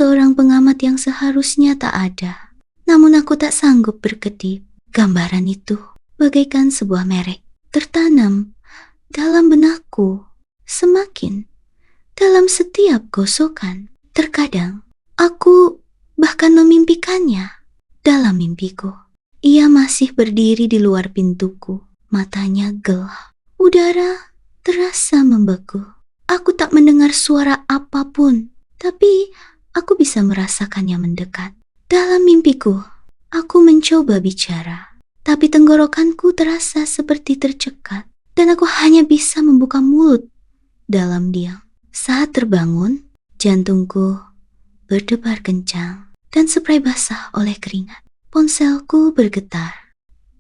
seorang pengamat yang seharusnya tak ada. Namun aku tak sanggup berkedip. Gambaran itu bagaikan sebuah merek tertanam dalam benakku. Semakin dalam setiap gosokan, terkadang aku bahkan memimpikannya. Dalam mimpiku, ia masih berdiri di luar pintuku. Matanya gelap. Udara terasa membeku. Aku tak mendengar suara apapun, tapi aku bisa merasakannya mendekat. Dalam mimpiku, aku mencoba bicara, tapi tenggorokanku terasa seperti tercekat, dan aku hanya bisa membuka mulut dalam diam. Saat terbangun, jantungku berdebar kencang dan spray basah oleh keringat. Ponselku bergetar.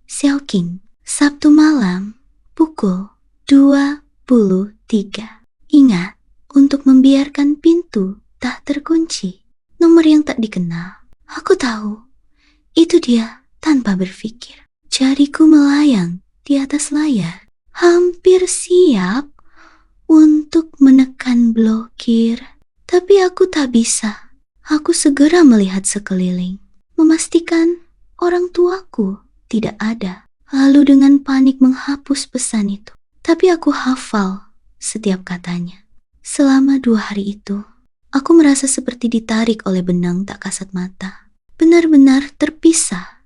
Xiaoqing, Sabtu malam, pukul 23. Ingat untuk membiarkan pintu tak terkunci. Nomor yang tak dikenal. Aku tahu, itu dia tanpa berpikir. Jariku melayang di atas layar, hampir siap untuk menekan blokir. Tapi aku tak bisa. Aku segera melihat sekeliling, memastikan orang tuaku tidak ada. Lalu dengan panik menghapus pesan itu. Tapi aku hafal setiap katanya. Selama 2 hari itu, aku merasa seperti ditarik oleh benang tak kasat mata. Benar-benar terpisah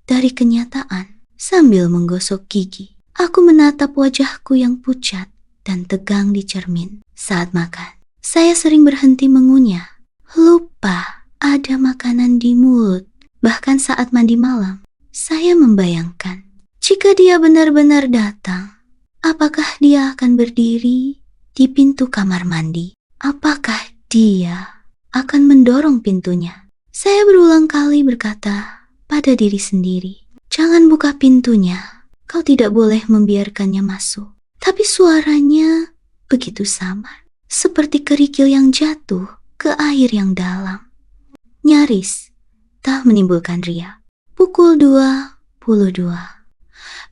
dari kenyataan. Sambil menggosok gigi, aku menatap wajahku yang pucat dan tegang di cermin. Saat makan, saya sering berhenti mengunyah. Lupa ada makanan di mulut. Bahkan saat mandi malam, saya membayangkan jika dia benar-benar datang, apakah dia akan berdiri di pintu kamar mandi? Apakah dia akan mendorong pintunya? Saya berulang kali berkata pada diri sendiri, jangan buka pintunya, kau tidak boleh membiarkannya masuk. Tapi suaranya begitu samar, seperti kerikil yang jatuh ke air yang dalam. Nyaris tak menimbulkan riak. Pukul 22.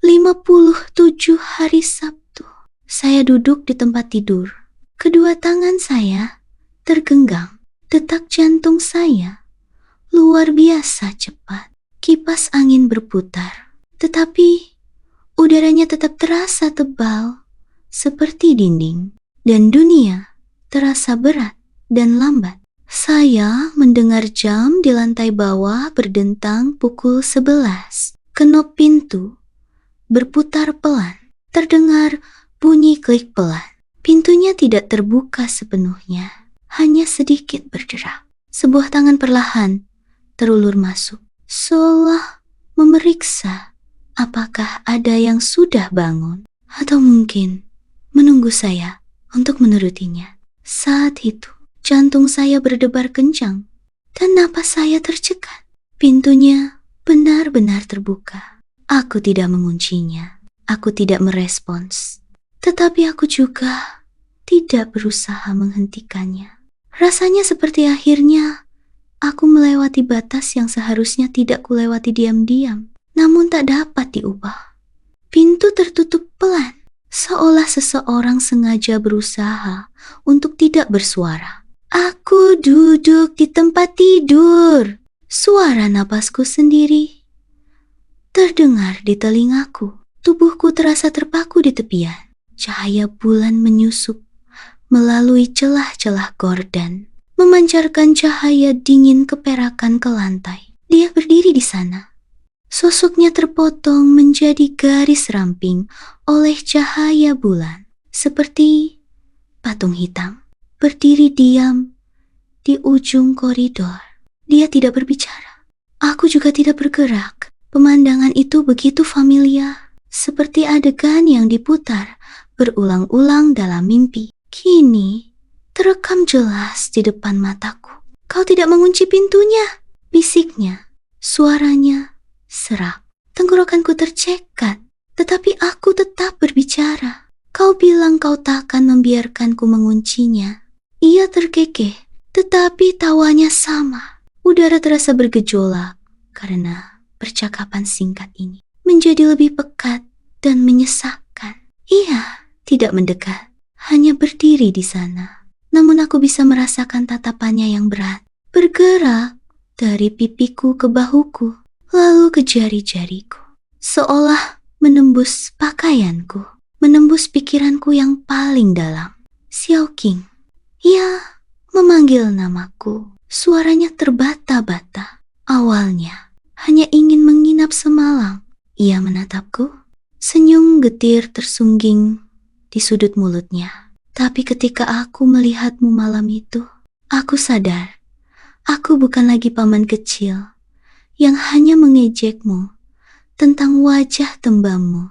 57 hari Sabtu. Saya duduk di tempat tidur. Kedua tangan saya tergenggam. Detak jantung saya luar biasa cepat. Kipas angin berputar. Tetapi udaranya tetap terasa tebal seperti dinding. Dan dunia terasa berat dan lambat. Saya mendengar jam di lantai bawah berdentang pukul 11. Kenop pintu berputar pelan. Terdengar bunyi klik pelan. Pintunya tidak terbuka sepenuhnya, hanya sedikit bergerak. Sebuah tangan perlahan terulur masuk, seolah memeriksa apakah ada yang sudah bangun atau mungkin menunggu saya untuk menurutinya. Saat itu, jantung saya berdebar kencang dan napas saya tercekat. Pintunya benar-benar terbuka. Aku tidak menguncinya. Aku tidak merespons. Tetapi aku juga tidak berusaha menghentikannya. Rasanya seperti akhirnya aku melewati batas yang seharusnya tidak kulewati diam-diam, namun tak dapat diubah. Pintu tertutup pelan, seolah seseorang sengaja berusaha untuk tidak bersuara. Aku duduk di tempat tidur. Suara napasku sendiri terdengar di telingaku. Tubuhku terasa terpaku di tepian. Cahaya bulan menyusup melalui celah-celah gorden, memancarkan cahaya dingin keperakan ke lantai. Dia berdiri di sana. Sosoknya terpotong menjadi garis ramping oleh cahaya bulan, seperti patung hitam. Berdiri diam di ujung koridor. Dia tidak berbicara. Aku juga tidak bergerak. Pemandangan itu begitu familiar, seperti adegan yang diputar berulang-ulang dalam mimpi. Kini terekam jelas di depan mataku. Kau tidak mengunci pintunya, bisiknya. Suaranya serak. Tenggorokanku tercekat, tetapi aku tetap berbicara. Kau bilang kau tak akan membiarkanku menguncinya. Ia terkekeh, tetapi tawanya sama. Udara terasa bergejolak karena percakapan singkat ini menjadi lebih pekat dan menyesakkan. Ia tidak mendekat, hanya berdiri di sana. Namun aku bisa merasakan tatapannya yang berat. bergerak dari pipiku ke bahuku, lalu ke jari-jariku, seolah menembus pakaianku, menembus pikiranku yang paling dalam. Xiao Qing. Ia memanggil namaku. Suaranya terbata-bata. Awalnya hanya ingin menginap semalam. Ia menatapku. Senyum getir tersungging di sudut mulutnya. Tapi ketika aku melihatmu malam itu, aku sadar aku bukan lagi paman kecil yang hanya mengejekmu tentang wajah tembammu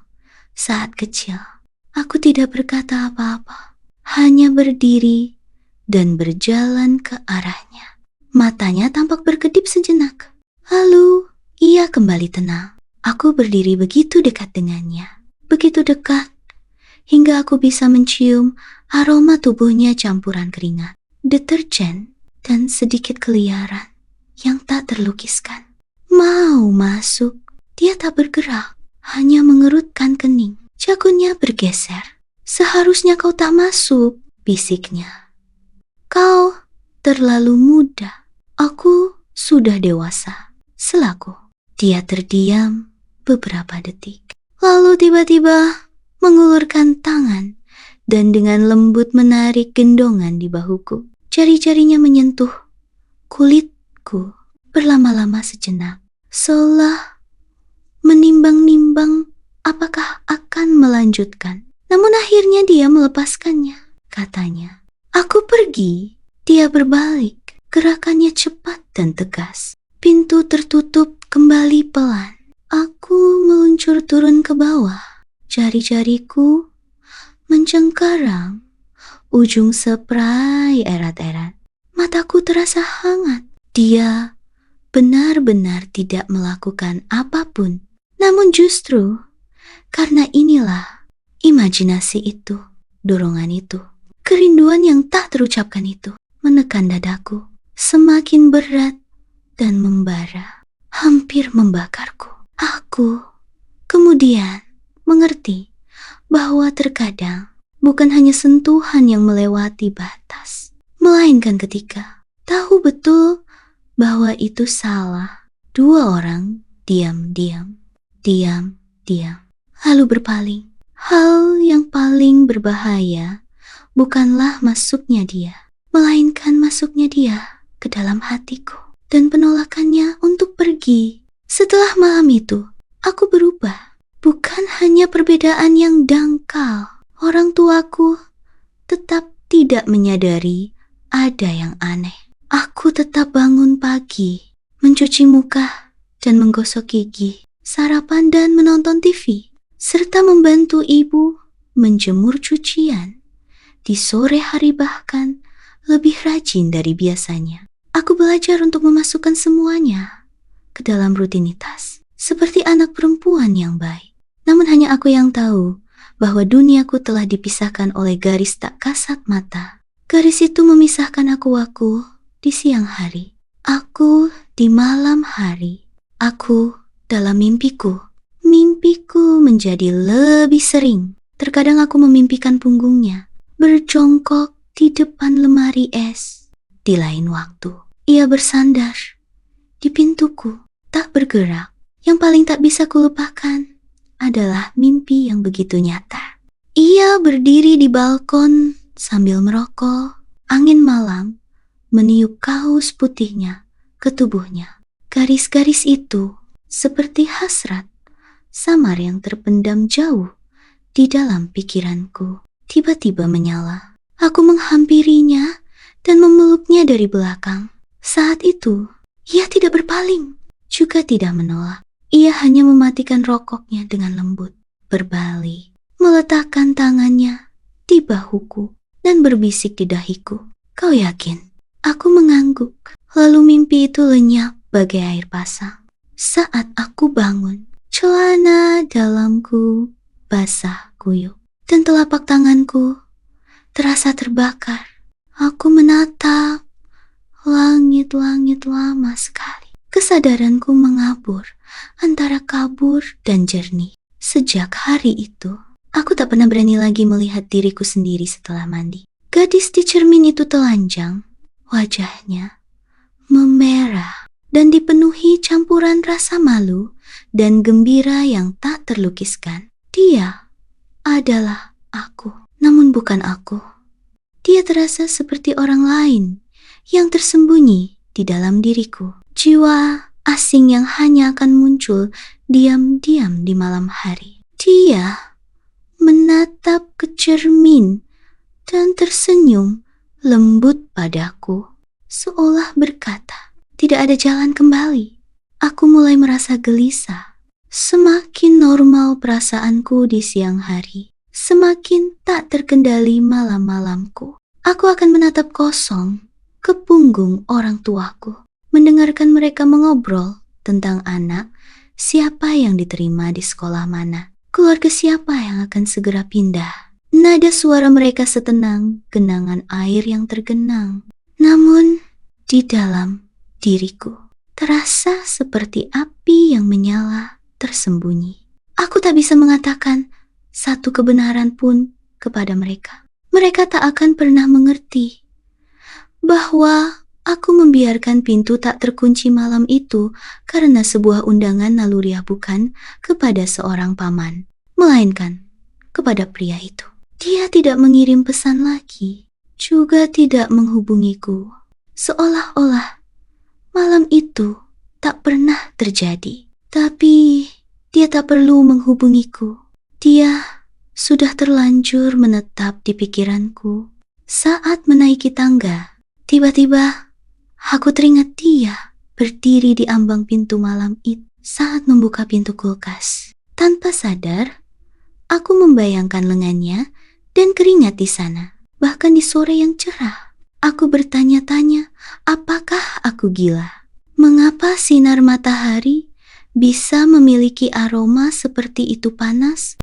saat kecil. Aku tidak berkata apa-apa, hanya berdiri dan berjalan ke arahnya. Matanya tampak berkedip sejenak. Lalu ia kembali tenang. Aku berdiri begitu dekat dengannya, begitu dekat hingga aku bisa mencium aroma tubuhnya campuran keringat, deterjen, dan sedikit keliaran yang tak terlukiskan. Mau masuk, dia tak bergerak, hanya mengerutkan kening. Jagunnya bergeser. Seharusnya kau tak masuk, bisiknya. Kau terlalu muda. Aku sudah dewasa. Selaku. Dia terdiam beberapa detik. Lalu tiba-tiba mengulurkan tangan dan dengan lembut menarik gendongan di bahuku. Jari-jarinya menyentuh kulitku berlama-lama sejenak. Seolah menimbang-nimbang apakah akan melanjutkan. Namun akhirnya dia melepaskannya. Katanya, aku pergi. Dia berbalik. Gerakannya cepat dan tegas. Pintu tertutup kembali pelan. Aku meluncur turun ke bawah. Jari-jariku mencengkarang. Ujung spray erat-erat. Mataku terasa hangat. Dia benar-benar tidak melakukan apapun. Namun justru karena inilah imajinasi itu, dorongan itu, kerinduan yang tak terucapkan itu menekan dadaku semakin berat dan membara, hampir membakarku. Aku kemudian mengerti bahwa terkadang bukan hanya sentuhan yang melewati batas, melainkan ketika tahu betul bahwa itu salah, dua orang diam-diam, lalu berpaling. Hal yang paling berbahaya bukanlah masuknya dia, melainkan masuknya dia ke dalam hatiku dan penolakannya untuk pergi. Setelah malam itu, aku berubah. Bukan hanya perbedaan yang dangkal. Orang tuaku tetap tidak menyadari ada yang aneh. Aku tetap bangun pagi, mencuci muka dan menggosok gigi, sarapan dan menonton TV, serta membantu ibu menjemur cucian. Di sore hari bahkan lebih rajin dari biasanya. Aku belajar untuk memasukkan semuanya ke dalam rutinitas, seperti anak perempuan yang baik. Namun hanya aku yang tahu bahwa duniaku telah dipisahkan oleh garis tak kasat mata. Garis itu memisahkan aku di siang hari, aku di malam hari, aku dalam mimpiku. Mimpiku menjadi lebih sering. Terkadang aku memimpikan punggungnya berjongkok di depan lemari es. Di lain waktu, ia bersandar di pintuku, tak bergerak. Yang paling tak bisa kulupakan adalah mimpi yang begitu nyata. Ia berdiri di balkon sambil merokok. Angin malam meniup kaos putihnya ke tubuhnya. Garis-garis itu seperti hasrat samar yang terpendam jauh di dalam pikiranku. Tiba-tiba menyala. Aku menghampirinya dan memeluknya dari belakang. Saat itu, ia tidak berpaling, juga tidak menolak. Ia hanya mematikan rokoknya dengan lembut, berbalik, meletakkan tangannya di bahuku dan berbisik di dahiku. Kau yakin? Aku mengangguk, lalu mimpi itu lenyap bagai air pasang. Saat aku bangun, celana dalamku basah kuyup dan telapak tanganku terasa terbakar. Aku menatap langit-langit lama sekali. Kesadaranku mengabur antara kabur dan jernih. Sejak hari itu, aku tak pernah berani lagi melihat diriku sendiri setelah mandi. Gadis di cermin itu telanjang. Wajahnya memerah, dan dipenuhi campuran rasa malu dan gembira yang tak terlukiskan. Dia adalah aku, namun bukan aku. Dia terasa seperti orang lain yang tersembunyi di dalam diriku. Jiwa asing yang hanya akan muncul diam-diam di malam hari. Dia menatap ke cermin dan tersenyum lembut padaku, seolah berkata, tidak ada jalan kembali. Aku mulai merasa gelisah. Semakin normal perasaanku di siang hari, semakin tak terkendali malam-malamku. Aku akan menatap kosong ke punggung orang tuaku, mendengarkan mereka mengobrol tentang anak, siapa yang diterima di sekolah mana, keluarga siapa yang akan segera pindah. Nada suara mereka setenang genangan air yang tergenang. Namun, di dalam diriku terasa seperti api yang menyala tersembunyi. Aku tak bisa mengatakan satu kebenaran pun kepada mereka. Mereka tak akan pernah mengerti bahwa aku membiarkan pintu tak terkunci malam itu karena sebuah undangan naluriah bukan kepada seorang paman, melainkan kepada pria itu. Dia tidak mengirim pesan lagi, juga tidak menghubungiku, seolah-olah malam itu tak pernah terjadi. Tapi dia tak perlu menghubungiku. Dia sudah terlanjur menetap di pikiranku. Saat menaiki tangga, tiba-tiba aku teringat dia berdiri di ambang pintu malam itu saat membuka pintu kulkas. Tanpa sadar, aku membayangkan lengannya dan keringat di sana. Bahkan di sore yang cerah, aku bertanya-tanya, apakah aku gila? Mengapa sinar matahari bisa memiliki aroma seperti itu panas